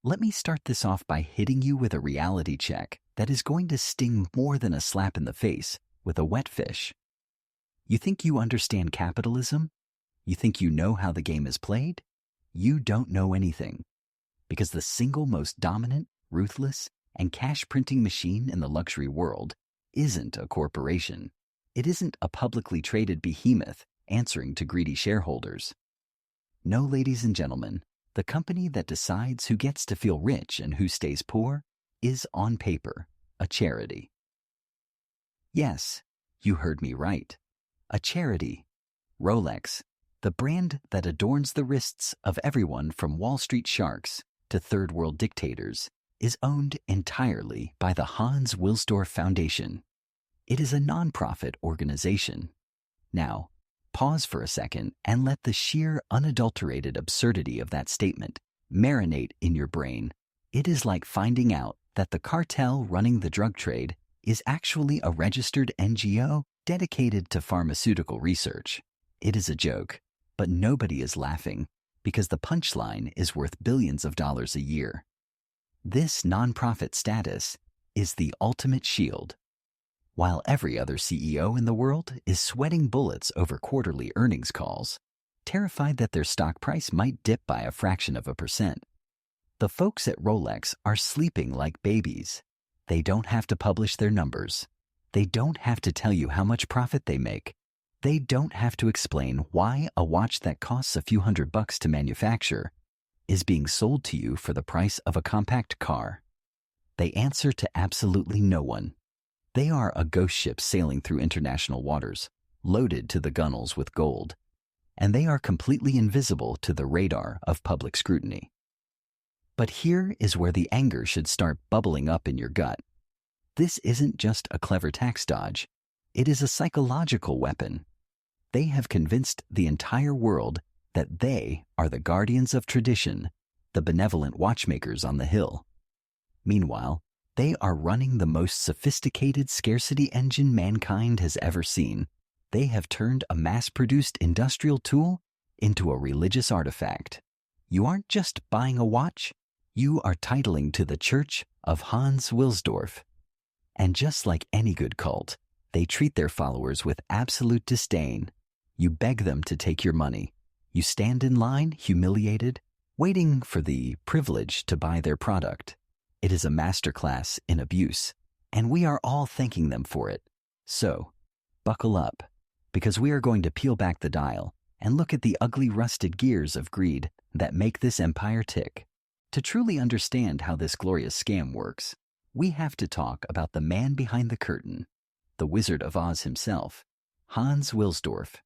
Let me start this off by hitting you with a reality check that is going to sting more than a slap in the face with a wet fish. You think you understand capitalism? You think you know how the game is played? You don't know anything. Because the single most dominant, ruthless, and cash-printing machine in the luxury world isn't a corporation. It isn't a publicly traded behemoth answering to greedy shareholders. No, ladies and gentlemen, the company that decides who gets to feel rich and who stays poor is, on paper, a charity. Yes, you heard me right. A charity. Rolex, the brand that adorns the wrists of everyone from Wall Street sharks to third world dictators, is owned entirely by the Hans Wilsdorf Foundation. It is a nonprofit organization. Now, pause for a second and let the sheer unadulterated absurdity of that statement marinate in your brain. It is like finding out that the cartel running the drug trade is actually a registered NGO dedicated to pharmaceutical research. It is a joke, but nobody is laughing because the punchline is worth billions of dollars a year. This nonprofit status is the ultimate shield. While every other CEO in the world is sweating bullets over quarterly earnings calls, terrified that their stock price might dip by a fraction of a percent, the folks at Rolex are sleeping like babies. They don't have to publish their numbers. They don't have to tell you how much profit they make. They don't have to explain why a watch that costs a few $100 to manufacture is being sold to you for the price of a compact car. They answer to absolutely no one. They are a ghost ship sailing through international waters, loaded to the gunnels with gold, and they are completely invisible to the radar of public scrutiny. But here is where the anger should start bubbling up in your gut. This isn't just a clever tax dodge. It is a psychological weapon. They have convinced the entire world that they are the guardians of tradition, the benevolent watchmakers on the hill. Meanwhile, they are running the most sophisticated scarcity engine mankind has ever seen. They have turned a mass-produced industrial tool into a religious artifact. You aren't just buying a watch, you are titling to the Church of Hans Wilsdorf. And just like any good cult, they treat their followers with absolute disdain. You beg them to take your money. You stand in line, humiliated, waiting for the privilege to buy their product. It is a masterclass in abuse, and we are all thanking them for it. So, buckle up, because we are going to peel back the dial and look at the ugly rusted gears of greed that make this empire tick. To truly understand how this glorious scam works, we have to talk about the man behind the curtain, the Wizard of Oz himself, Hans Wilsdorf.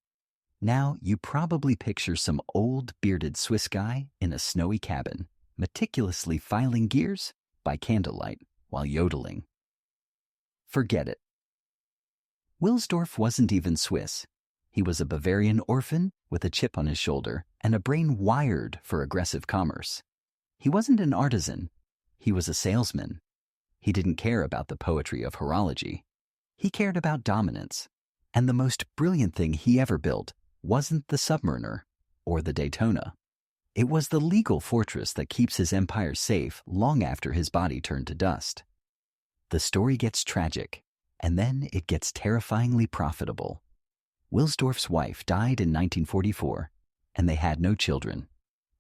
Now, you probably picture some old, bearded Swiss guy in a snowy cabin, meticulously filing gears by candlelight while yodeling. Forget it. Wilsdorf wasn't even Swiss. He was a Bavarian orphan with a chip on his shoulder and a brain wired for aggressive commerce. He wasn't an artisan. He was a salesman. He didn't care about the poetry of horology. He cared about dominance. And the most brilliant thing he ever built wasn't the Submariner or the Daytona. It was the legal fortress that keeps his empire safe long after his body turned to dust. The story gets tragic, and then it gets terrifyingly profitable. Wilsdorf's wife died in 1944, and they had no children,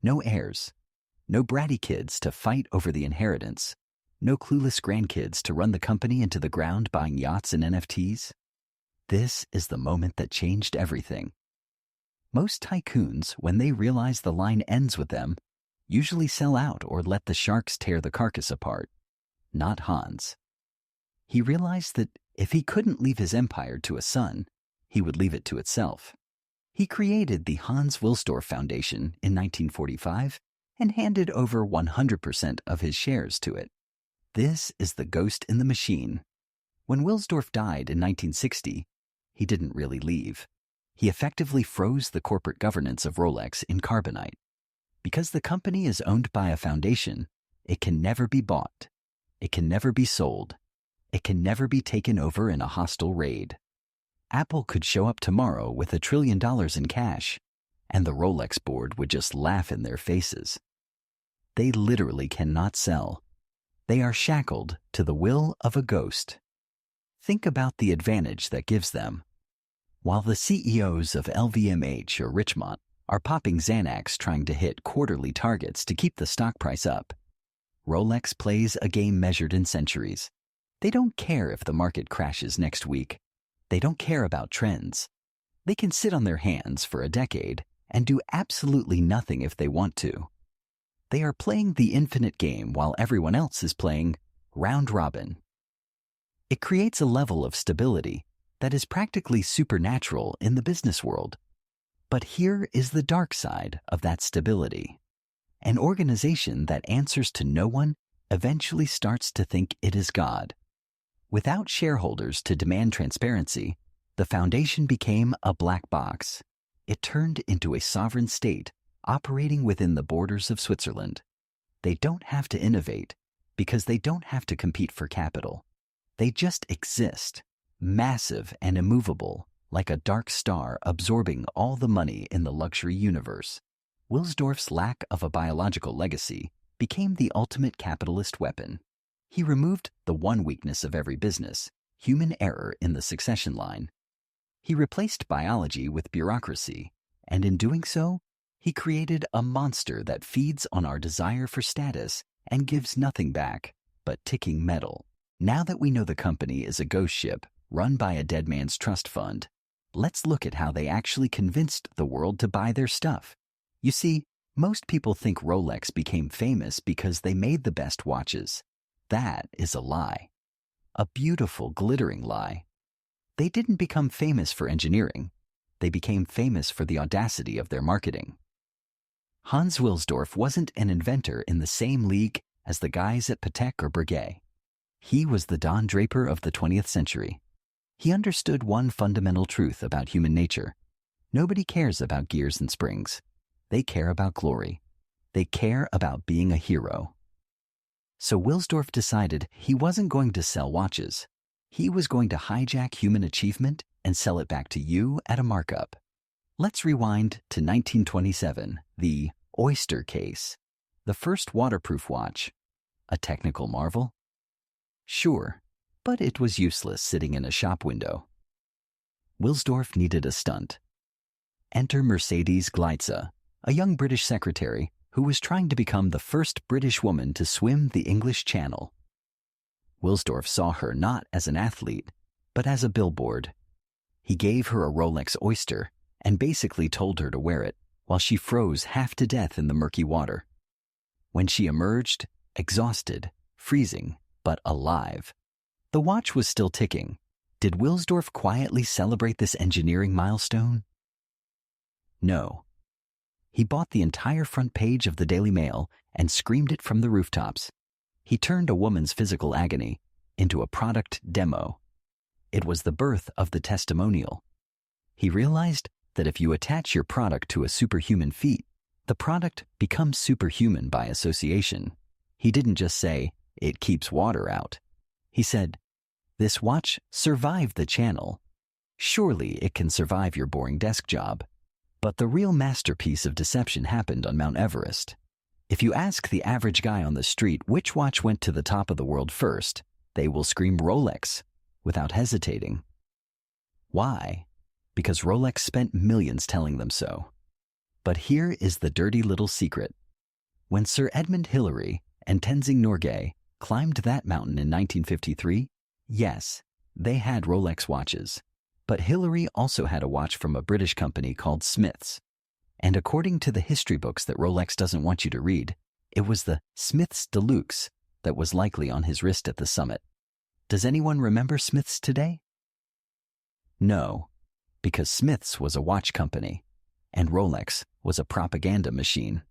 no heirs, no bratty kids to fight over the inheritance, no clueless grandkids to run the company into the ground buying yachts and NFTs. This is the moment that changed everything. Most tycoons, when they realize the line ends with them, usually sell out or let the sharks tear the carcass apart. Not Hans. He realized that if he couldn't leave his empire to a son, he would leave it to itself. He created the Hans Wilsdorf Foundation in 1945 and handed over 100% of his shares to it. This is the ghost in the machine. When Wilsdorf died in 1960, he didn't really leave. He effectively froze the corporate governance of Rolex in carbonite. Because the company is owned by a foundation, it can never be bought. It can never be sold. It can never be taken over in a hostile raid. Apple could show up tomorrow with $1 trillion in cash, and the Rolex board would just laugh in their faces. They literally cannot sell. They are shackled to the will of a ghost. Think about the advantage that gives them. While the CEOs of LVMH or Richemont are popping Xanax trying to hit quarterly targets to keep the stock price up, Rolex plays a game measured in centuries. They don't care if the market crashes next week. They don't care about trends. They can sit on their hands for a decade and do absolutely nothing if they want to. They are playing the infinite game while everyone else is playing round robin. It creates a level of stability that is practically supernatural in the business world. But here is the dark side of that stability. An organization that answers to no one eventually starts to think it is God. Without shareholders to demand transparency, the foundation became a black box. It turned into a sovereign state operating within the borders of Switzerland. They don't have to innovate because they don't have to compete for capital. They just exist, massive and immovable, like a dark star absorbing all the money in the luxury universe. Wilsdorf's lack of a biological legacy became the ultimate capitalist weapon. He removed the one weakness of every business, human error in the succession line. He replaced biology with bureaucracy, and in doing so, he created a monster that feeds on our desire for status and gives nothing back but ticking metal. Now that we know the company is a ghost ship run by a dead man's trust fund, let's look at how they actually convinced the world to buy their stuff. You see, most people think Rolex became famous because they made the best watches. That is a lie. A beautiful, glittering lie. They didn't become famous for engineering. They became famous for the audacity of their marketing. Hans Wilsdorf wasn't an inventor in the same league as the guys at Patek or Breguet. He was the Don Draper of the 20th century. He understood one fundamental truth about human nature. Nobody cares about gears and springs. They care about glory. They care about being a hero. So Wilsdorf decided he wasn't going to sell watches. He was going to hijack human achievement and sell it back to you at a markup. Let's rewind to 1927, the Oyster case, the first waterproof watch. A technical marvel? Sure, but it was useless sitting in a shop window. Wilsdorf needed a stunt. Enter Mercedes Gleitze, a young British secretary who was trying to become the first British woman to swim the English Channel. Wilsdorf saw her not as an athlete, but as a billboard. He gave her a Rolex Oyster and basically told her to wear it while she froze half to death in the murky water. When she emerged, exhausted, freezing, but alive, the watch was still ticking. Did Wilsdorf quietly celebrate this engineering milestone? No. He bought the entire front page of the Daily Mail and screamed it from the rooftops. He turned a woman's physical agony into a product demo. It was the birth of the testimonial. He realized that if you attach your product to a superhuman feat, the product becomes superhuman by association. He didn't just say, "It keeps water out." He said, "This watch survived the Channel. Surely it can survive your boring desk job." But the real masterpiece of deception happened on Mount Everest. If you ask the average guy on the street which watch went to the top of the world first, they will scream Rolex without hesitating. Why? Because Rolex spent millions telling them so. But here is the dirty little secret. When Sir Edmund Hillary and Tenzing Norgay climbed that mountain in 1953, yes, they had Rolex watches. But Hillary also had a watch from a British company called Smith's. And according to the history books that Rolex doesn't want you to read, it was the Smith's Deluxe that was likely on his wrist at the summit. Does anyone remember Smith's today? No, because Smith's was a watch company, and Rolex was a propaganda machine.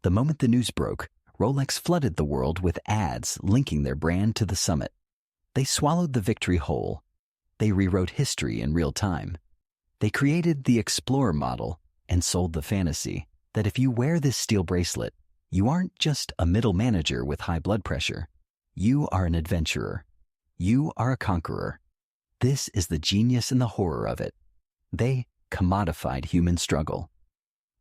The moment the news broke, Rolex flooded the world with ads linking their brand to the summit. They swallowed the victory whole. They rewrote history in real time. They created the Explorer model and sold the fantasy that if you wear this steel bracelet, you aren't just a middle manager with high blood pressure. You are an adventurer. You are a conqueror. This is the genius and the horror of it. They commodified human struggle.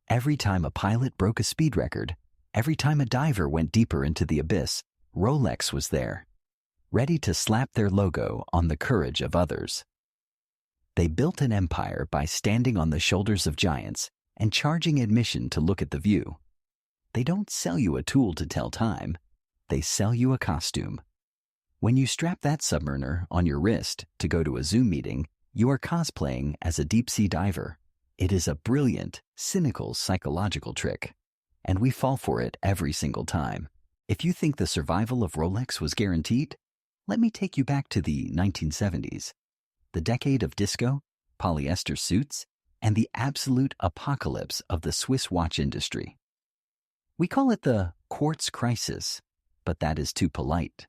Every time a pilot broke a speed record, Every time a diver went deeper into the abyss, Rolex was there, ready to slap their logo on the courage of others. They built an empire by standing on the shoulders of giants and charging admission to look at the view. They don't sell you a tool to tell time. They sell you a costume. When you strap that submariner on your wrist to go to a Zoom meeting, you are cosplaying as a deep-sea diver. It is a brilliant, cynical psychological trick, and we fall for it every single time. If you think the survival of Rolex was guaranteed, let me take you back to the 1970s, the decade of disco, polyester suits, and the absolute apocalypse of the Swiss watch industry. We call it the quartz crisis, but that is too polite.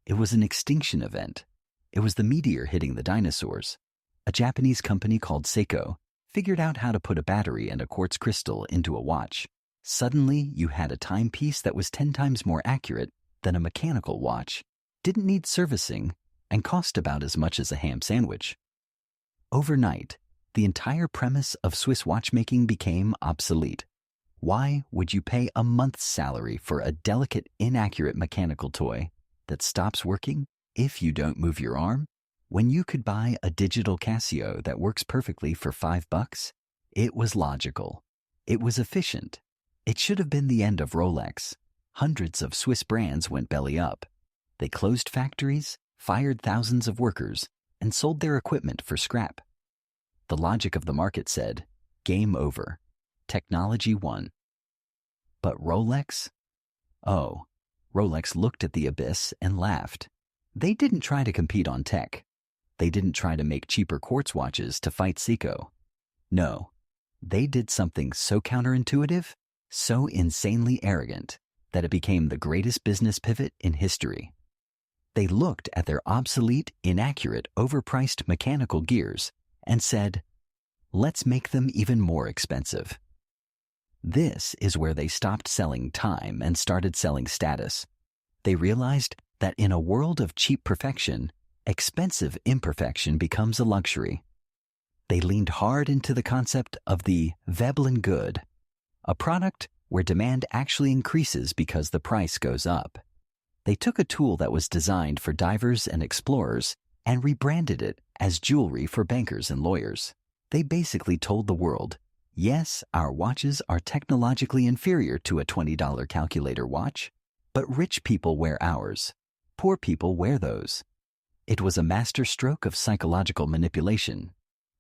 It was an extinction event. It was the meteor hitting the dinosaurs. A Japanese company called Seiko figured out how to put a battery and a quartz crystal into a watch. Suddenly, you had a timepiece that was 10 times more accurate than a mechanical watch, didn't need servicing, and cost about as much as a ham sandwich. Overnight, the entire premise of Swiss watchmaking became obsolete. Why would you pay a month's salary for a delicate, inaccurate mechanical toy that stops working if you don't move your arm, when you could buy a digital Casio that works perfectly for $5? It was logical. It was efficient. It should have been the end of Rolex. Hundreds of Swiss brands went belly up. They closed factories, fired thousands of workers, and sold their equipment for scrap. The logic of the market said, game over. Technology won. But Rolex? Oh, Rolex looked at the abyss and laughed. They didn't try to compete on tech. They didn't try to make cheaper quartz watches to fight Seiko. No, they did something so counterintuitive, so insanely arrogant, that it became the greatest business pivot in history. They looked at their obsolete, inaccurate, overpriced mechanical gears and said, let's make them even more expensive. This is where they stopped selling time and started selling status. They realized that in a world of cheap perfection, expensive imperfection becomes a luxury. They leaned hard into the concept of the Veblen good, a product where demand actually increases because the price goes up. They took a tool that was designed for divers and explorers and rebranded it as jewelry for bankers and lawyers. They basically told the world, yes, our watches are technologically inferior to a $20 calculator watch, but rich people wear ours. Poor people wear those. It was a masterstroke of psychological manipulation.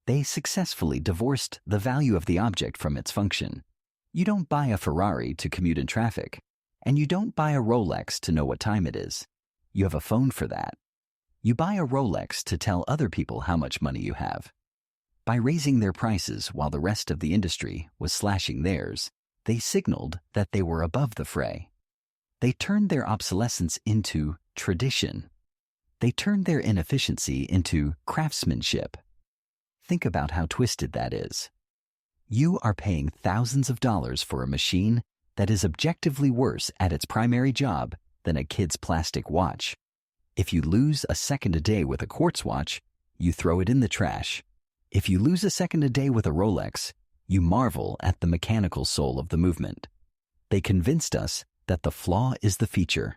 They successfully divorced the value of the object from its function. You don't buy a Ferrari to commute in traffic, and you don't buy a Rolex to know what time it is. You have a phone for that. You buy a Rolex to tell other people how much money you have. By raising their prices while the rest of the industry was slashing theirs, they signaled that they were above the fray. They turned their obsolescence into tradition. They turned their inefficiency into craftsmanship. Think about how twisted that is. You are paying thousands of dollars for a machine that is objectively worse at its primary job than a kid's plastic watch. If you lose a second a day with a quartz watch, you throw it in the trash. If you lose a second a day with a Rolex, you marvel at the mechanical soul of the movement. They convinced us that the flaw is the feature.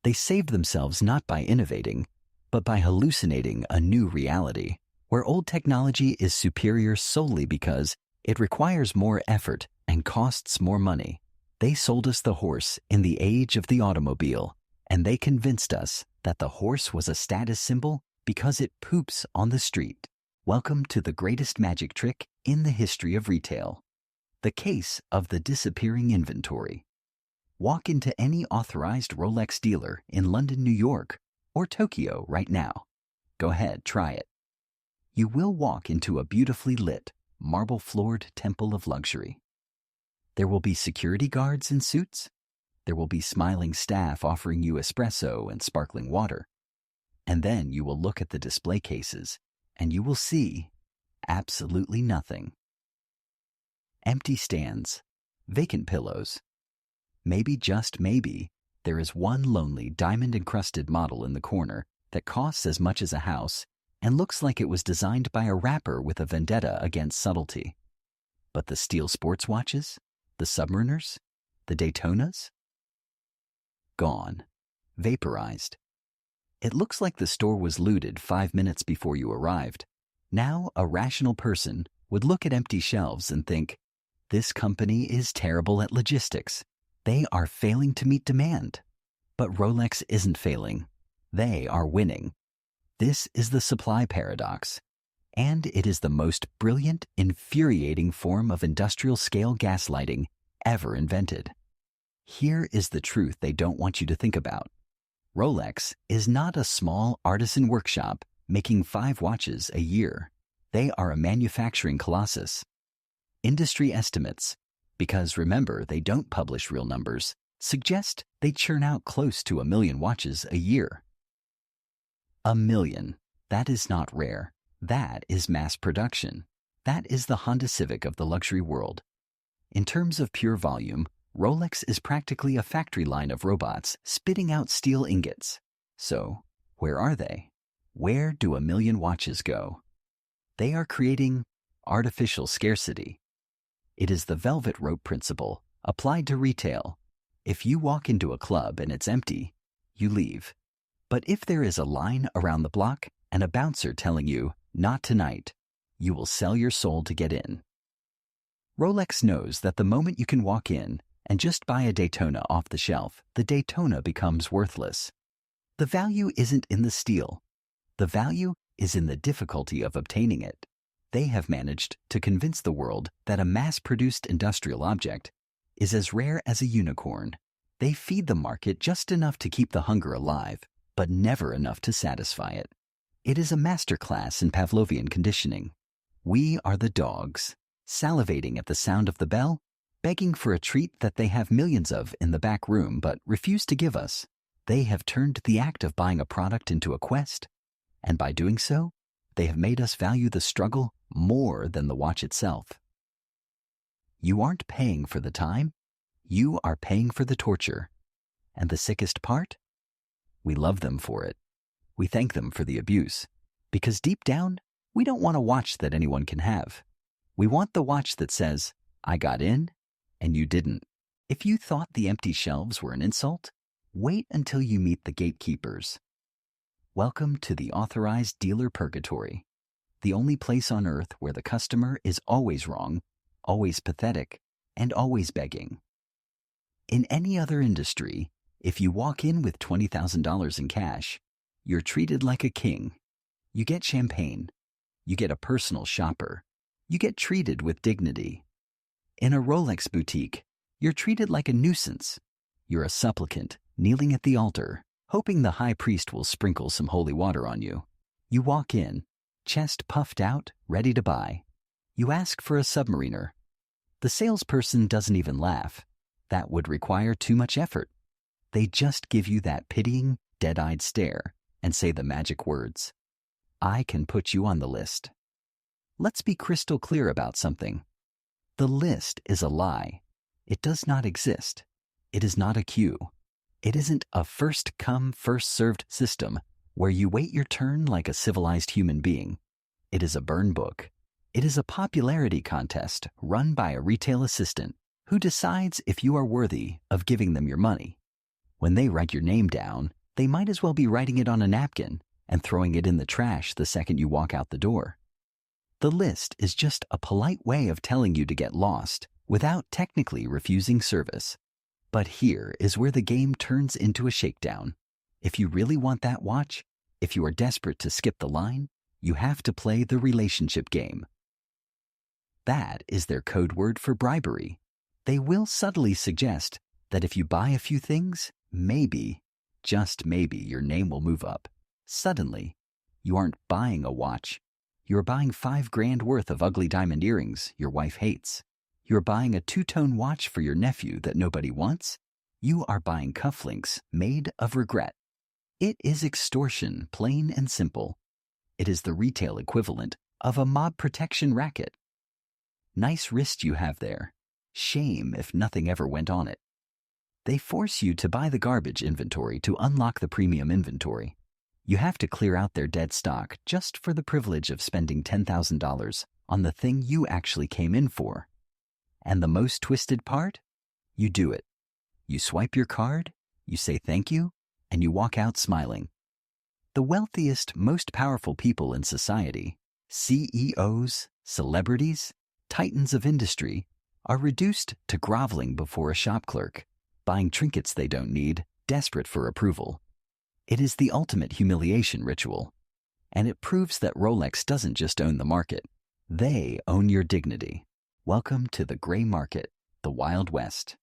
They saved themselves not by innovating, but by hallucinating a new reality, where old technology is superior solely because it requires more effort and costs more money. They sold us the horse in the age of the automobile, and they convinced us that the horse was a status symbol because it poops on the street. Welcome to the greatest magic trick in the history of retail. The case of the disappearing inventory. Walk into any authorized Rolex dealer in London, New York, or Tokyo right now. Go ahead, try it. You will walk into a beautifully lit, marble-floored temple of luxury. There will be security guards in suits. There will be smiling staff offering you espresso and sparkling water. And then you will look at the display cases, and you will see absolutely nothing. Empty stands, vacant pillows. Maybe, just maybe, there is one lonely diamond-encrusted model in the corner that costs as much as a house and looks like it was designed by a rapper with a vendetta against subtlety. But the steel sports watches, the submariners, The Daytonas? Gone. Vaporized. It looks like the store was looted 5 minutes before you arrived. Now, a rational person would look at empty shelves and think, this company is terrible at logistics. They are failing to meet demand. But Rolex isn't failing. They are winning. This is the supply paradox. And it is the most brilliant, infuriating form of industrial-scale gaslighting ever invented. Here is the truth they don't want you to think about. Rolex is not a small artisan workshop making 5 watches a year. They are a manufacturing colossus. Industry estimates, because remember they don't publish real numbers, suggest they churn out close to 1 million watches a year. 1 million. That is not rare. That is mass production. That is the Honda Civic of the luxury world. In terms of pure volume, Rolex is practically a factory line of robots spitting out steel ingots. So, where are they? Where do 1 million watches go? They are creating artificial scarcity. It is the velvet rope principle applied to retail. If you walk into a club and it's empty, you leave. But if there is a line around the block and a bouncer telling you, not tonight, you will sell your soul to get in. Rolex knows that the moment you can walk in and just buy a Daytona off the shelf, the Daytona becomes worthless. The value isn't in the steel. The value is in the difficulty of obtaining it. They have managed to convince the world that a mass-produced industrial object is as rare as a unicorn. They feed the market just enough to keep the hunger alive, but never enough to satisfy it. It is a masterclass in Pavlovian conditioning. We are the dogs, salivating at the sound of the bell, begging for a treat that they have millions of in the back room but refuse to give us. They have turned the act of buying a product into a quest, and by doing so, they have made us value the struggle more than the watch itself. You aren't paying for the time, you are paying for the torture. And the sickest part? We love them for it. We thank them for the abuse, because deep down, we don't want a watch that anyone can have. We want the watch that says, I got in, and you didn't. If you thought the empty shelves were an insult, wait until you meet the gatekeepers. Welcome to the authorized dealer purgatory, the only place on earth where the customer is always wrong, always pathetic, and always begging. In any other industry, if you walk in with $20,000 in cash, you're treated like a king. You get champagne. You get a personal shopper. You get treated with dignity. In a Rolex boutique, you're treated like a nuisance. You're a supplicant kneeling at the altar, hoping the high priest will sprinkle some holy water on you. You walk in, chest puffed out, ready to buy. You ask for a submariner. The salesperson doesn't even laugh. That would require too much effort. They just give you that pitying, dead-eyed stare and say the magic words. I can put you on the list. Let's be crystal clear about something. The list is a lie. It does not exist. It is not a queue. It isn't a first-come, first-served system where you wait your turn like a civilized human being. It is a burn book. It is a popularity contest run by a retail assistant who decides if you are worthy of giving them your money. When they write your name down, they might as well be writing it on a napkin and throwing it in the trash the second you walk out the door. The list is just a polite way of telling you to get lost without technically refusing service. But here is where the game turns into a shakedown. If you really want that watch, if you are desperate to skip the line, you have to play the relationship game. That is their code word for bribery. They will subtly suggest that if you buy a few things, maybe, just maybe, your name will move up. Suddenly, you aren't buying a watch. You're buying $5,000 worth of ugly diamond earrings your wife hates. You're buying a two-tone watch for your nephew that nobody wants. You are buying cufflinks made of regret. It is extortion, plain and simple. It is the retail equivalent of a mob protection racket. Nice wrist you have there. Shame if nothing ever went on it. They force you to buy the garbage inventory to unlock the premium inventory. You have to clear out their dead stock just for the privilege of spending $10,000 on the thing you actually came in for. And the most twisted part? You do it You swipe your card, you say thank you, and you walk out smiling. The wealthiest, most powerful people in society, CEOs, celebrities, titans of industry, are reduced to groveling before a shop clerk, buying trinkets they don't need, desperate for approval. It is the ultimate humiliation ritual, and it proves that Rolex doesn't just own the market. They own your dignity. Welcome to the gray market, the Wild West.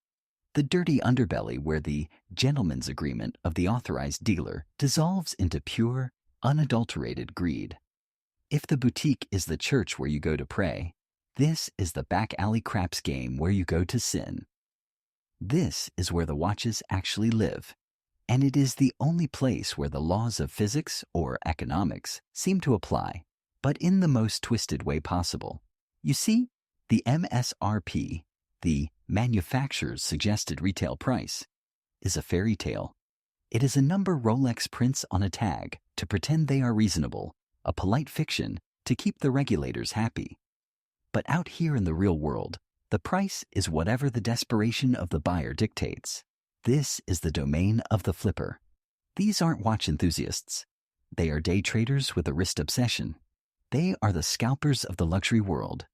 The dirty underbelly where the gentleman's agreement of the authorized dealer dissolves into pure, unadulterated greed. If the boutique is the church where you go to pray, this is the back alley craps game where you go to sin. This is where the watches actually live, and it is the only place where the laws of physics or economics seem to apply, but in the most twisted way possible. You see, the MSRP, the manufacturer's suggested retail price, is a fairy tale. It is a number Rolex prints on a tag to pretend they are reasonable, a polite fiction to keep the regulators happy. But out here in the real world, the price is whatever the desperation of the buyer dictates. This is the domain of the flipper. These aren't watch enthusiasts. They are day traders with a wrist obsession. They are the scalpers of the luxury world.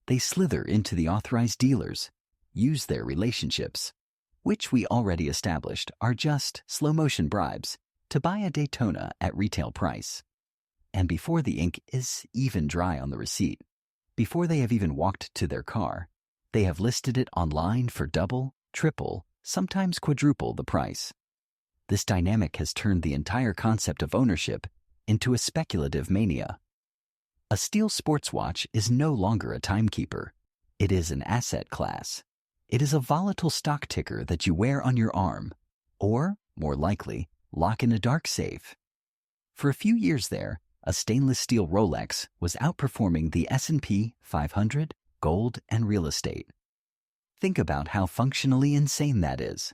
They slither into the authorized dealers, use their relationships, which we already established are just slow-motion bribes, to buy a Daytona at retail price. And before the ink is even dry on the receipt, before they have even walked to their car, they have listed it online for double, triple, sometimes quadruple the price. This dynamic has turned the entire concept of ownership into a speculative mania. A steel sports watch is no longer a timekeeper. It is an asset class. It is a volatile stock ticker that you wear on your arm, or, more likely, lock in a dark safe. For a few years there, a stainless steel Rolex was outperforming the S&P 500, gold, and real estate. Think about how functionally insane that is.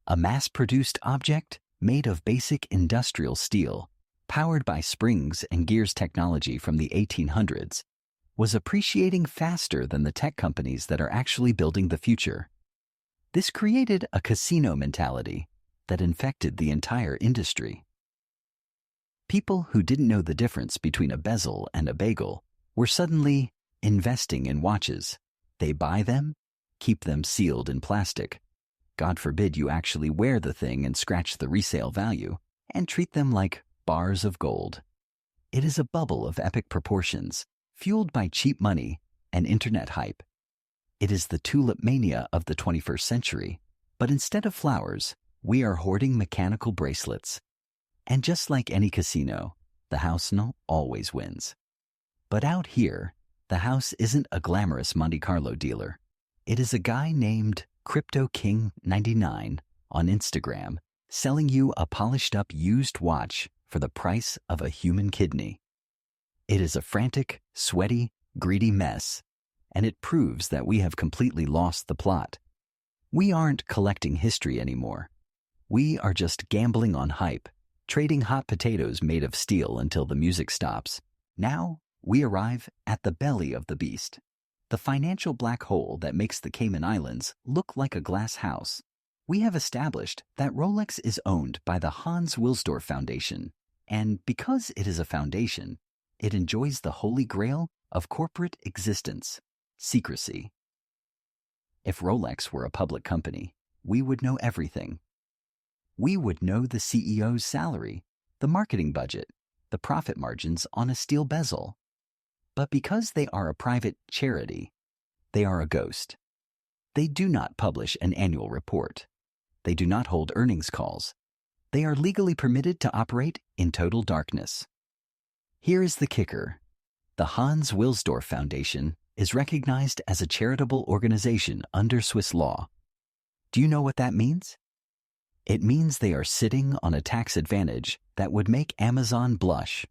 A mass-produced object made of basic industrial steel, powered by springs and gears technology from the 1800s, was appreciating faster than the tech companies that are actually building the future. This created a casino mentality that infected the entire industry. People who didn't know the difference between a bezel and a bagel were suddenly investing in watches. They buy them, keep them sealed in plastic. God forbid you actually wear the thing and scratch the resale value, and treat them like bars of gold. It is a bubble of epic proportions, fueled by cheap money and internet hype. It is the tulip mania of the 21st century, but instead of flowers, we are hoarding mechanical bracelets. And just like any casino, the house always wins. But out here, the house isn't a glamorous Monte Carlo dealer. It is a guy named Crypto King 99 on Instagram selling you a polished-up used watch for the price of a human kidney. It is a frantic, sweaty, greedy mess, and it proves that we have completely lost the plot. We aren't collecting history anymore. We are just gambling on hype, trading hot potatoes made of steel until the music stops. Now, we arrive at the belly of the beast, the financial black hole that makes the Cayman Islands look like a glass house. We have established that Rolex is owned by the Hans Wilsdorf Foundation, and because it is a foundation, it enjoys the holy grail of corporate existence, secrecy. If Rolex were a public company, we would know everything. We would know the CEO's salary, the marketing budget, the profit margins on a steel bezel. But because they are a private charity, they are a ghost. They do not publish an annual report. They do not hold earnings calls. They are legally permitted to operate in total darkness. Here is the kicker. The Hans Wilsdorf Foundation is recognized as a charitable organization under Swiss law. Do you know what that means? It means they are sitting on a tax advantage that would make Amazon blush.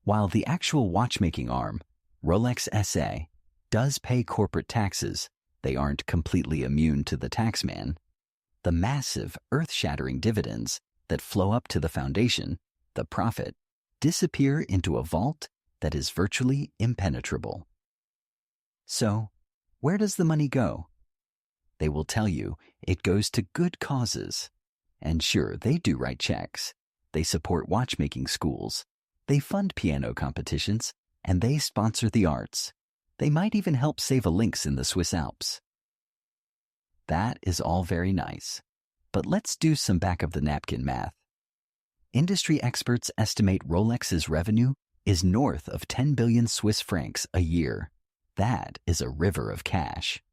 While the actual watchmaking arm, Rolex SA, does pay corporate taxes, they aren't completely immune to the taxman. The massive, earth-shattering dividends that flow up to the foundation, the profit, disappear into a vault that is virtually impenetrable. So, where does the money go? They will tell you it goes to good causes. And sure, they do write checks. They support watchmaking schools. They fund piano competitions, and they sponsor the arts. They might even help save a lynx in the Swiss Alps. That is all very nice. But let's do some back-of-the-napkin math. Industry experts estimate Rolex's revenue is north of 10 billion Swiss francs a year. That is a river of cash.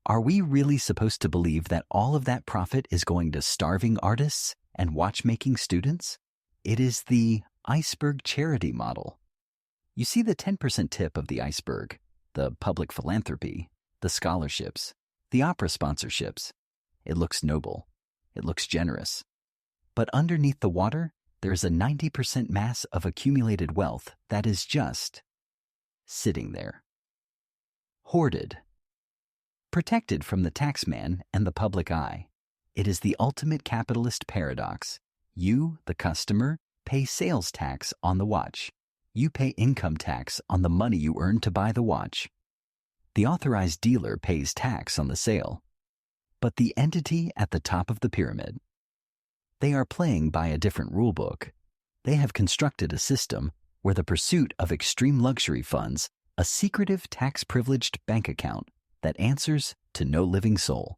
Are we really supposed to believe that all of that profit is going to starving artists and watchmaking students? It is the iceberg charity model. You see the 10% tip of the iceberg, the public philanthropy, the scholarships, the opera sponsorships. It looks noble. It looks generous. But underneath the water, there is a 90% mass of accumulated wealth that is just sitting there. Hoarded. Protected from the taxman and the public eye. It is the ultimate capitalist paradox. You, the customer, pay sales tax on the watch. You pay income tax on the money you earn to buy the watch. The authorized dealer pays tax on the sale. But the entity at the top of the pyramid, they are playing by a different rulebook. They have constructed a system where the pursuit of extreme luxury funds a secretive tax-privileged bank account that answers to no living soul.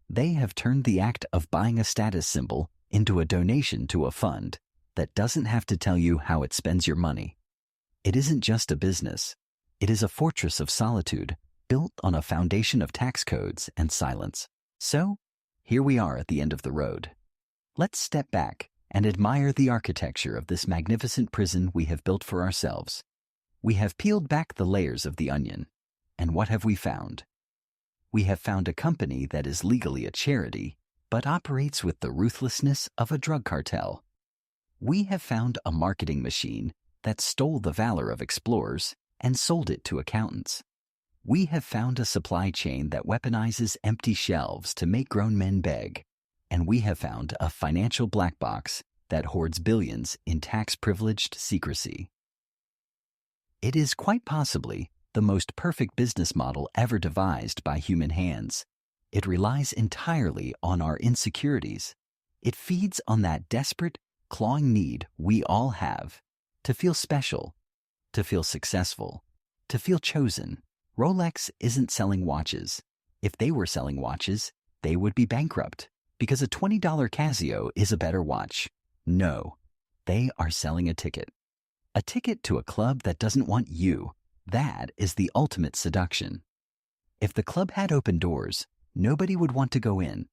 They have turned the act of buying a status symbol into a donation to a fund that doesn't have to tell you how it spends your money. It isn't just a business. It is a fortress of solitude built on a foundation of tax codes and silence. So, here we are at the end of the road. Let's step back and admire the architecture of this magnificent prison we have built for ourselves. We have peeled back the layers of the onion, and what have we found? We have found a company that is legally a charity, but operates with the ruthlessness of a drug cartel. We have found a marketing machine that stole the valor of explorers and sold it to accountants. We have found a supply chain that weaponizes empty shelves to make grown men beg. And we have found a financial black box that hoards billions in tax-privileged secrecy. It is quite possibly the most perfect business model ever devised by human hands. It relies entirely on our insecurities. It feeds on that desperate, clawing need we all have to feel special, to feel successful, to feel chosen. Rolex isn't selling watches. If they were selling watches, they would be bankrupt because a $20 Casio is a better watch. No, they are selling a ticket. A ticket to a club that doesn't want you. That is the ultimate seduction. If the club had open doors, nobody would want to go in.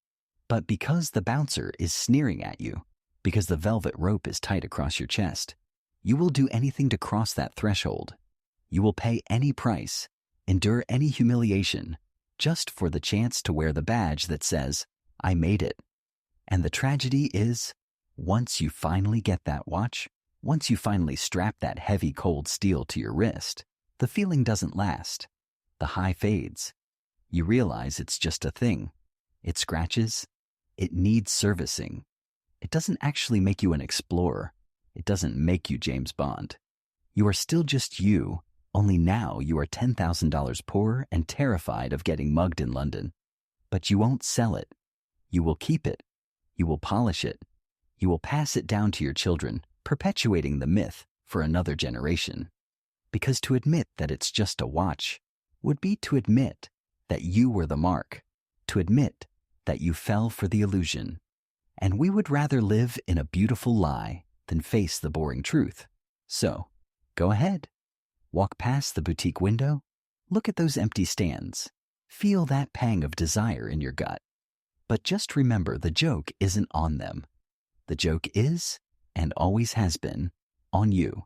But because the bouncer is sneering at you, because the velvet rope is tight across your chest, you will do anything to cross that threshold. You will pay any price, endure any humiliation, just for the chance to wear the badge that says, I made it. And the tragedy is, once you finally get that watch, once you finally strap that heavy cold steel to your wrist, the feeling doesn't last. The high fades. You realize it's just a thing. It scratches. It needs servicing. It doesn't actually make you an explorer. It doesn't make you James Bond. You are still just you, only now you are $10,000 poorer and terrified of getting mugged in London. But you won't sell it. You will keep it. You will polish it. You will pass it down to your children, perpetuating the myth for another generation. Because to admit that it's just a watch would be to admit that you were the mark, to admit that you fell for the illusion. And we would rather live in a beautiful lie than face the boring truth. So, go ahead. Walk past the boutique window. Look at those empty stands. Feel that pang of desire in your gut. But just remember, the joke isn't on them. The joke is, and always has been, on you.